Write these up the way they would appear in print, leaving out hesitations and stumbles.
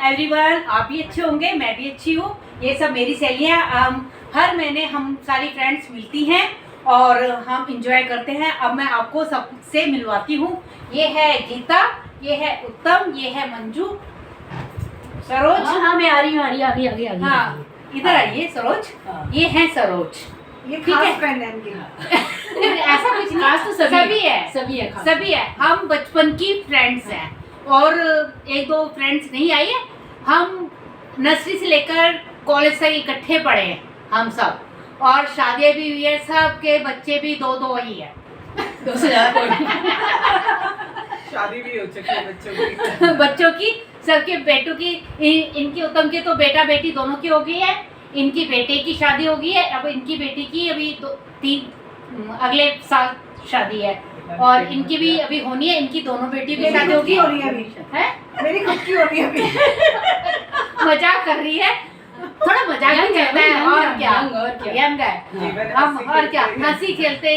Everyone, आप भी अच्छे होंगे, मैं भी अच्छी हूँ। ये सब मेरी सहेलियाँ, हर महीने हम सारी फ्रेंड्स मिलती हैं और हम इंजॉय करते हैं। अब मैं आपको सबसे मिलवाती हूँ। ये है गीता, ये है उत्तम, ये है मंजू, सरोज। हाँ मैं आ रही हूँ, आगे। हाँ, इधर आइए सरोज। ये है सरोज। ये ठीक है। खास फ्रेंड है इनकी। ऐसा कुछ नहीं, खास तो सभी है, खास। सभी है। हम बचपन की फ्रेंड्स हैं और एक दो फ्रेंड्स नहीं आई है। हम नर्सरी से लेकर कॉलेज तक इकट्ठे पढ़े हैं हम सब, और शादियाँ भी हुई है, सब के बच्चे भी दो दो ही है। 2 से ज़्यादा कोई शादी भी हो चुकी है बच्चों की। बच्चों की, सबके बेटों की। इनकी उत्तम की तो बेटा बेटी दोनों की हो गई है। इनकी बेटे की शादी हो गई है। अब इनकी बेटी की अभी 3 अगले साल शादी है, और इनकी भी अभी होनी है। इनकी दोनों बेटी की मेरी शादी खुद की होगी हो रही है अभी। है। मेरी खुद की हो रही है अभी। मजाक कर रही है, थोड़ा मजाक भी करना है। और क्या, यंग है हम, और क्या, हंसी खेलते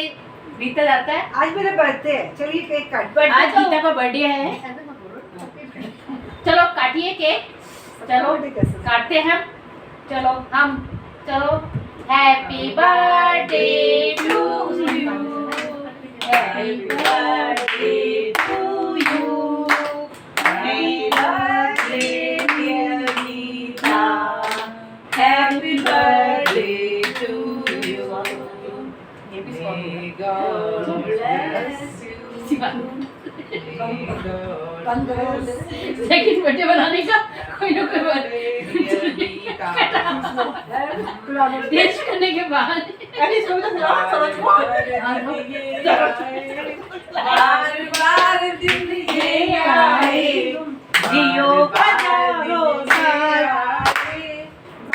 बीता जाता है। आज मेरा बर्थडे है, चलिए केक काट। आज गीता का बर्थडे है। चलो काटिए केक, चलो काटते हैं। चलो हम, चलो। Happy birthday to you, happy birthday to you, happy birthday dear Geeta, happy birthday to you. May God bless you. May God second birthday बनाने का कोई ना कोई बात टेस्ट करने के बाद अरे इसको तो खिलाओ सरोज को। बार बार दिन ये आए, जियो हजारों साल,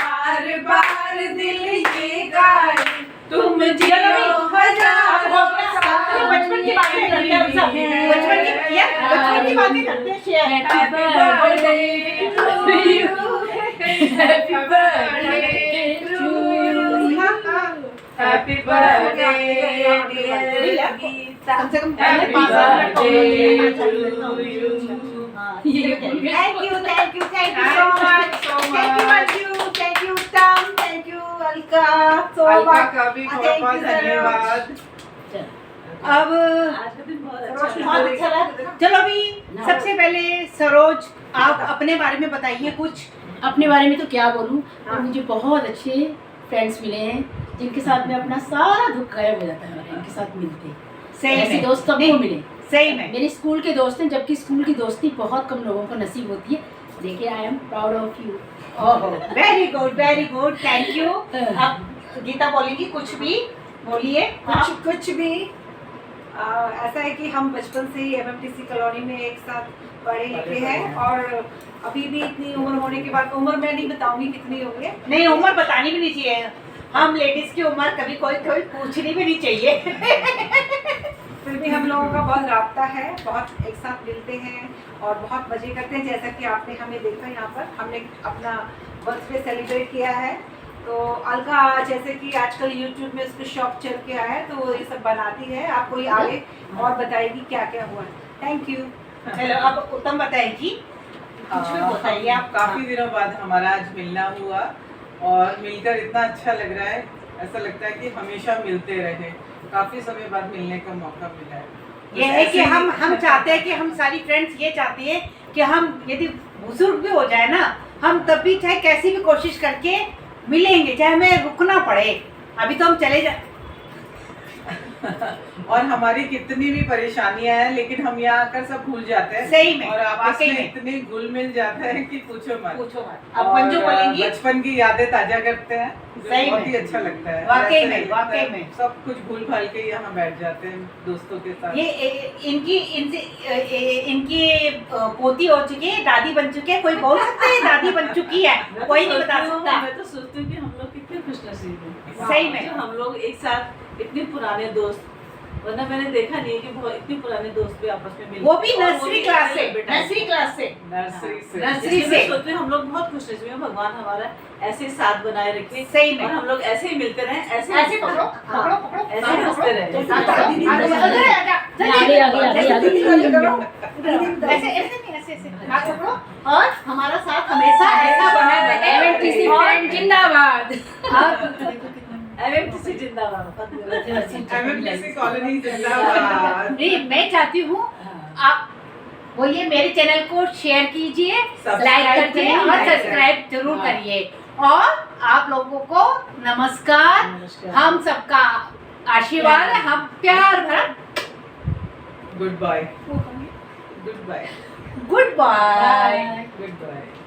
बार बार दिल ये गाए, तुम जियो हजारों साल। बचपन की बातें करते हैं हम सब। बचपन की बातें करते हैं share. Happy birthday to you, happy birthday to you, happy birthday dear Geeta, कम से कम happy birthday to you. Thank you so much. Thank you Manju, thank you Uttam, thank you Alka so Alka much. का भी बहुत बहुत धन्यवाद। अब सरोज बहुत अच्छा रहा। चलो अभी सबसे पहले सरोज, आप अपने बारे में बताइए कुछ। अपने बारे में तो क्या बोलूं, और मुझे बहुत अच्छे फ्रेंड्स मिले हैं जिनके साथ में अपना सारा दुख गायब हो जाता है हमारा, इनके साथ मिलते। सही ऐसे में, दोस्त सबको नहीं, मिले। सही में। मेरे स्कूल के दोस्त हैं, जबकि स्कूल की दोस्ती बहुत कम लोगों को नसीब होती है, लेकिन I am proud of you. ओहो, वेरी गुड, थैंक यू। अब गीता बोलेगी, कुछ भी बोलिए। कुछ भी ऐसा है कि हम बचपन से ही एमएमटीसी कॉलोनी में एक साथ पढ़े लिखे हैं, और अभी भी इतनी उम्र होने के बाद, उम्र मैं नहीं बताऊंगी कितनी होगी। नहीं, उम्र बतानी भी नहीं चाहिए। हम लेडीज की उम्र कभी कोई पूछनी भी नहीं चाहिए। फिर भी हम लोगों का बहुत राब्ता है, बहुत एक साथ मिलते हैं और बहुत मजे करते हैं। जैसा कि आपने हमें देखा, यहाँ पर हमने अपना बर्थडे सेलिब्रेट किया है। तो अलका जैसे कि आजकल यूट्यूब में उसको शौक चल के आया है, तो वो ये सब बनाती है, आपको ये आगे और बताएगी क्या क्या हुआ है। Thank you. चलो अब उत्तम बताएगी, कुछ भी बताइए आप। काफी दिनों बाद हमारा आज मिलना हुआ और मिलकर इतना अच्छा लग रहा है। ऐसा लगता है कि हमेशा मिलते रहे। काफी समय बाद मिलने का मौका मिला है। ये है कि हम चाहते हैं कि हम सारी फ्रेंड्स ये चाहती हैं कि हम यदि बुजुर्ग भी हो जाए ना, हम तब भी चाहे कैसी भी कोशिश करके मिलेंगे, चाहे हमें रुकना पड़े। अभी तो हम चले जा और हमारी कितनी भी परेशानियां हैं, लेकिन हम यहाँ आकर सब भूल जाते हैं। सही में, और आपस वाकई में में। इतने घुल मिल जाते हैं कि पूछो मत। अब मंजू और बोलेंगी। बचपन की यादें ताजा करते हैं, जो सही बहुत में। ही अच्छा लगता है। वाकई ऐसा में, लगता वाकई है में। सब कुछ भूल भाल के यहाँ बैठ जाते हैं दोस्तों के साथ। ये इनकी पोती हो चुकी है, दादी बन चुकी है। कोई बोल सकता है दादी बन चुकी है? कोई नहीं बता सकता। मैं तो सोचती हूँ कि हम लोग कितने खुशनसीब हैं। सही में। जो हम लोग एक साथ इतने पुराने दोस्त, वरना मैंने देखा नहीं है कि बहुत इतने पुराने दोस्त भी आपस में मिलते वो भी हैं। और नर्सरी भी क्लास से, बेटा। नर्सरी क्लास से। नर्सरी से। नर्सरी इसलिए से। मैं सोचती हूँ हम लोग बहुत खुशनसीब हैं, भगवान हमारा ऐसे साथ बनाए रखे। सही में। और हम लोग ऐसे ही मिलते रहे, ऐसे ऐसे पकड़ो, पकड़ो, पकड़ो। ऐसे हंसते रहे। आगे ऐसे नहीं, ऐसे हाथ पकड़ो। और हमारा साथ हमेशा ऐसा बना रहे। एमएनटीसी और फ्रेंड जिंदाबाद। एमएमटीसी जिंदाबाद। एमएमटीसी कॉलोनी जिंदाबाद। नहीं, मैं चाहती हूँ आप बोलिए मेरे चैनल को शेयर कीजिए, Subscribe लाइक करिए और करिए। सब्सक्राइब जरूर हाँ। करिए। और आप लोगों को नमस्कार। नमस्कार। हम सबका आशीर्वाद है, हम प्यार भरा goodbye. Goodbye. Goodbye. Bye. Good bye.